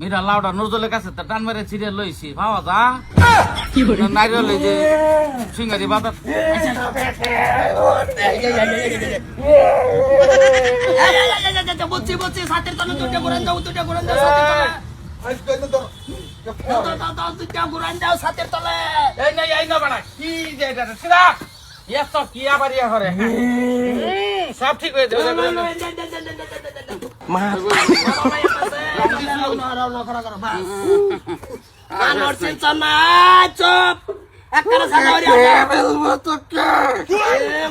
মিরা লাউডা নজলের কাছে তা টান মেরে ছিঁড়ে লইছি ভাবা যা নারিয়েল লই যে সিঙ্গারি বাজার বুঝছি বুঝছি সাথের তলে দুটা ঘুরান দাও দুটা ঘুরান দাও সাথের তলে এই না বাড়া কি যে এটা সিধা ইয়েস তো কি আবার ইয়া করে সব ঠিক হয়ে যাবে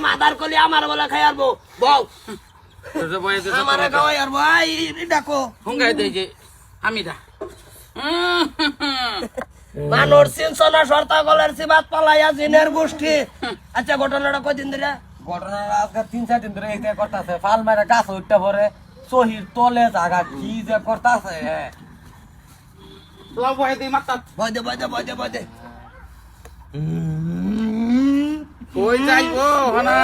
মাদার কলি আমার বলে খাই আরবো বউ আমার খাওয়াই আরবো ডাকো হুঙ্গাই দেই যে আমি দা মানুষ চিনছনা সর্তা গলের সিবাত পালাইয়া জিনের গোষ্ঠী আচ্ছা ঘটনাটা কয়দিন ধরে ঘটনাটা আজকে 3-4 দিন ধরে এইটা করতেছে ফাল মারা গাছ উঠতে পরে সহির তলে জায়গা কি যে করতেছে লাভ হয়ে দিই মাত্রা ভয় দে ভয় দে ভয় দে ভয় দে কই যাইবো হনা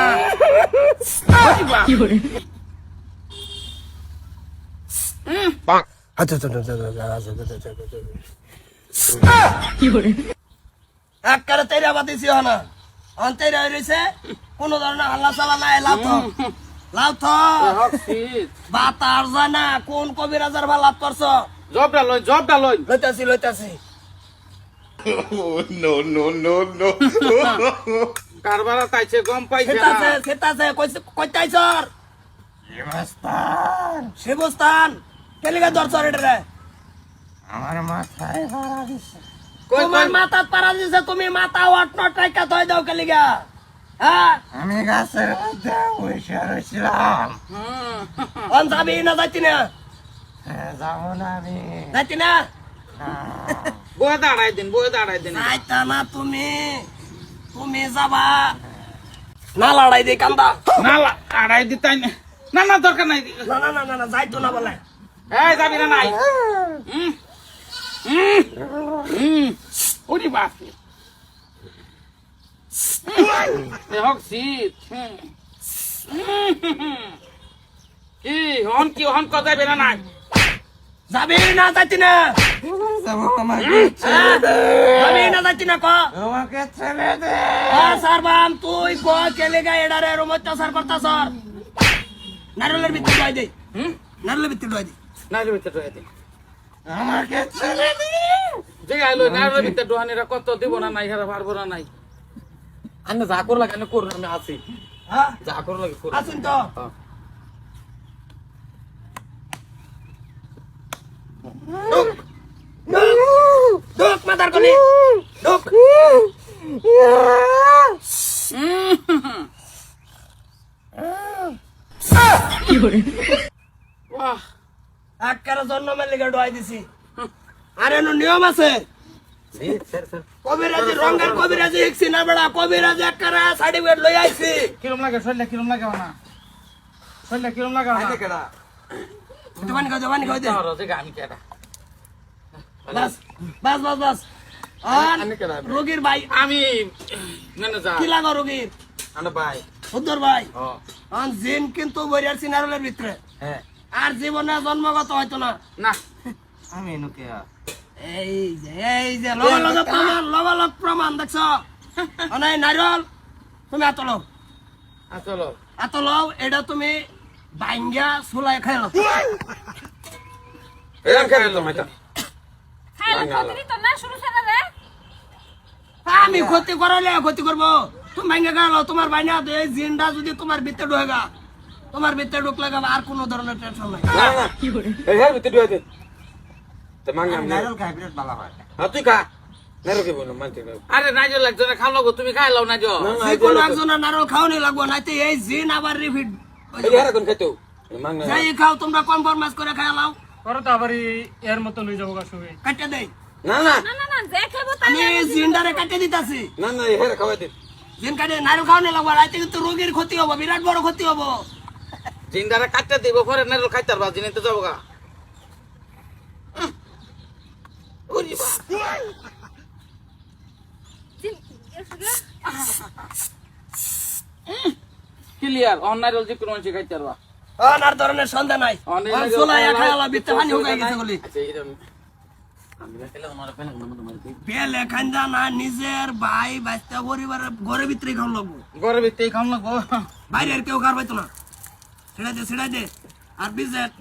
একবারে তেরা বাতিছি হনা অন তেরা হইছে কোন ধরনের হাল্লা চালা নাই লাভ তো বাতার জানা কোন কবিরাজার বা লাভ করছ জবটা লই লইতাছি লইতাছি কারবারা তাইছে গম পাইছে সেটাছে সেটাছে কইতাইছর শিবস্থান কেলিগা দরছর এটারে আমার মাথায় হারা দিছে তোমার মাথাত পারা দিছে তুমি মাথা ওয়াট নট টাইকা থই দাও কেলিগা হ্যাঁ আমি গাছের মধ্যে বসে রয়েছিলাম অন যাবি না যাইতি না যাবো না আমি যাইতি না বয়ে দাঁড়াই দিন যাইতা না তুমি তুমি যাবা না লড়াই দে কান্দা না আড়াই দিতাই না না দরকার নাই না না না না যাইতো না বলে এই যাবি না নাই ওরে বাপ এ হক শীত কি হন যাবে না নাই যাবি না যাইতি না যাবো আমাকে যাবি না যাইতি না ক আমাকে ছেড়ে দে সারবাম তুই ক কেলিগা এডারে রুমত্তা সার করতা সর নারলের ভিতর লই দে নারলের ভিতর লই দে নাইলে ভিতরে রয়ে দিন আমাকে ছেড়ে দে যে আইলো নাইলে ভিতরে ডোহানিরা কত দিব না নাই হেরা পারবো না নাই আন্না যা করলা কেন করুন আমি আছি হ্যাঁ যা করলা কি করুন আসুন তো ঢুক মাদার কলি ঢুক বাহ আকার জন্মের লেগে ডোয়াই দিছি আরে নো নিয়ম আছে কবিরাজি রঙের কবিরাজি একছি না বেড়া কবিরাজি আকারা সার্টিফিকেট লই আইছি কিরম লাগে শরীরে কিরম লাগে না শরীরে কিরম লাগে না কেডা জবানি খাও দে যে আমি কেডা বাস বাস বাস বাস আর রোগীর ভাই আমি ম্যানেজার কি লাগো রোগীর আনা ভাই উদ্দর ভাই ও অন জিন কিন্তু বইয়ার সিনারলের ভিতরে হ্যাঁ আর জীবনে জন্মগত হয়তো না না আমি নুকে এই যে লগালগ প্রমাণ দেখছ অনাই নারিয়ল তুমি আতলো আসলো আতলো এটা তুমি বাইঙ্গা সুলাই খাইলো এরকম খেলে তো মাইটা আমি ক্ষতি করালে ক্ষতি করবো তুমি বাইঙ্গা খাইলো তোমার বাইনা এই জিনটা যদি তোমার ভিতরে ঢোকা তোমার ভিতরে ঢুকলে আর কোনো ধরনের টেনশন নাই না না এর ভিতরে দুই দিন তো মাঙ্গা নাইরল খাই বিরাট ভালো হয় তুই খা নাইরল কি বলো মানতে আরে নাইজল একজনে খাও লাগো তুমি খাই লাও নাইজল যে কোনো একজনের নারল খাওয়ানি লাগবো নাইতে এই জিন আবার রিপিট এই হারা কোন খাইতো মাঙ্গা যাই খাও তোমরা কনফার্মাইজ করে খাই লাও করো তো আবার এর মতো লই যাবো গা সবাই কাটে দেই না না আমি জিনটারে কাটে দিতাছি না না এই হারা খাওয়াই দে জিন কাটে নারল খাওয়ানি লাগবো রাইতে কিন্তু রোগীর ক্ষতি হবো বিরাট বড় ক্ষতি হবো জিন্দারা কাটতে দিব পরে নাইরল খাইতার বা জিনে তো যাবো গা ওরে বাপ ক্লিয়ার অনাইরল যে কোনো মানুষ খাইতার বা আর ধরনের সন্দেহ নাই অনেক সোলাই খাইলা বিতে পানি হয়ে গেছে বলি আচ্ছা এরকম পেলে খান্দা না নিজের ভাই বাচ্চা পরিবারের ঘরের ভিতরে খাওয়া লাগবো ঘরের ভিতরে খাম লাগবো বাইরে আর কেউ খাওয়ার পাইতো না ছেড়ে দে আর বিজেট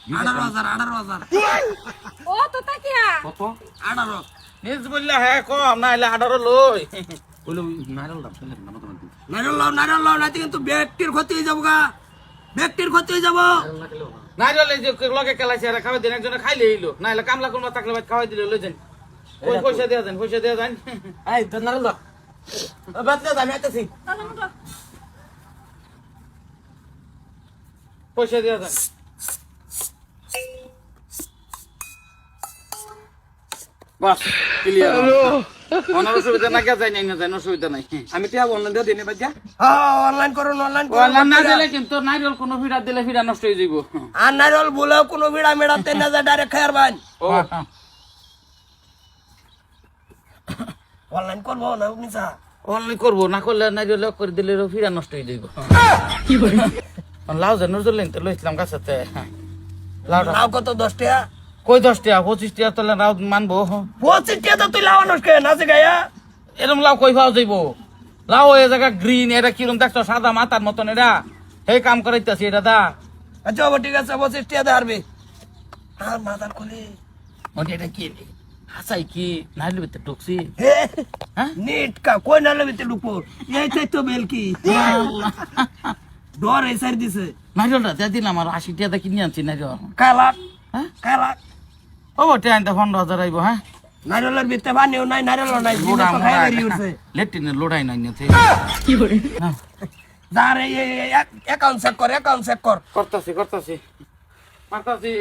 18,000 ও তো তাকিয়া কত 18 নিজ বললে হ্যাঁ কম না হলে 18 লই নাইরল লাও না কিন্তু ব্যক্তির ক্ষতি হয়ে যাবো গা ব্যক্তির ক্ষতি হয়ে যাবো নাইলে যে লগে কেলাইছে আর খাওয়াই দিন একজনে খাইলে হইলো না হলে কামলা কোনবা থাকলে ভাই খাওয়াই দিলে লই যান ওই পয়সা দেয়া যান এই তো নারল দাও বাতলে আমি আইতাছি পয়সা দেয়া যান বাস ক্লিয়ার অনার অসুবিধা না কে যাই না যাই অসুবিধা নাই আমি টিয়া অনলাইন দিয়ে দিনে বাজা অনলাইন করুন অনলাইন না দিলে কিন্তু নাইরল কোনো ফিরা দিলে ফিরা নষ্ট হয়ে যাইব আর নাইরল বলেও কোনো ভিড়া মেড়াতে না যা ডাইরেক্ট খায়ার বান ও অনলাইন করবো না আপনি চা অনলাইন করবো না করলে নাইরল করে দিলে ফিরা নষ্ট হয়ে যাইব লাউ জানুর জলেন তো লইছিলাম গাছতে লাউটা লাউ কত 10 টাকা কই 10 টাকা 25 টাকা তোলে লাউ মানবো 25 টাকা তো তুই লাউ আনস কে নাচে গায়া এরম লাউ কই পাওয়া যাইব লাউ এই জায়গা গ্রিন এটা কিরম দেখছো সাদা মাথার মতন এটা এই কাম করাইতেছি এটা দা আচ্ছা বাবা ঠিক আছে 25 টাকা হারবে আর মাথার খুলি ওটা এটা কি হাসাই কি নাইলে ভিতরে ঢুকছি হে হ্যাঁ নেট কা কই না লবিতে ঢুকবো এইটাই তো বেলকি ডর এই সাইড দিছে নাইরলটা দিয়ে দিলাম আর 80 টাকা কিনে আনছি নাইরল কালা হ্যাঁ কালা ও বটে আনতে 15,000 আইব হ্যাঁ নাইরলের ভিতরে বানিও নাই নাইরল নাই লোড়া তো খাই বেরিয়ে উঠছে লেটিনে লোড়াই নাই নিতে দাঁড়ে অ্যাকাউন্ট চেক কর করতাছি মারতাছি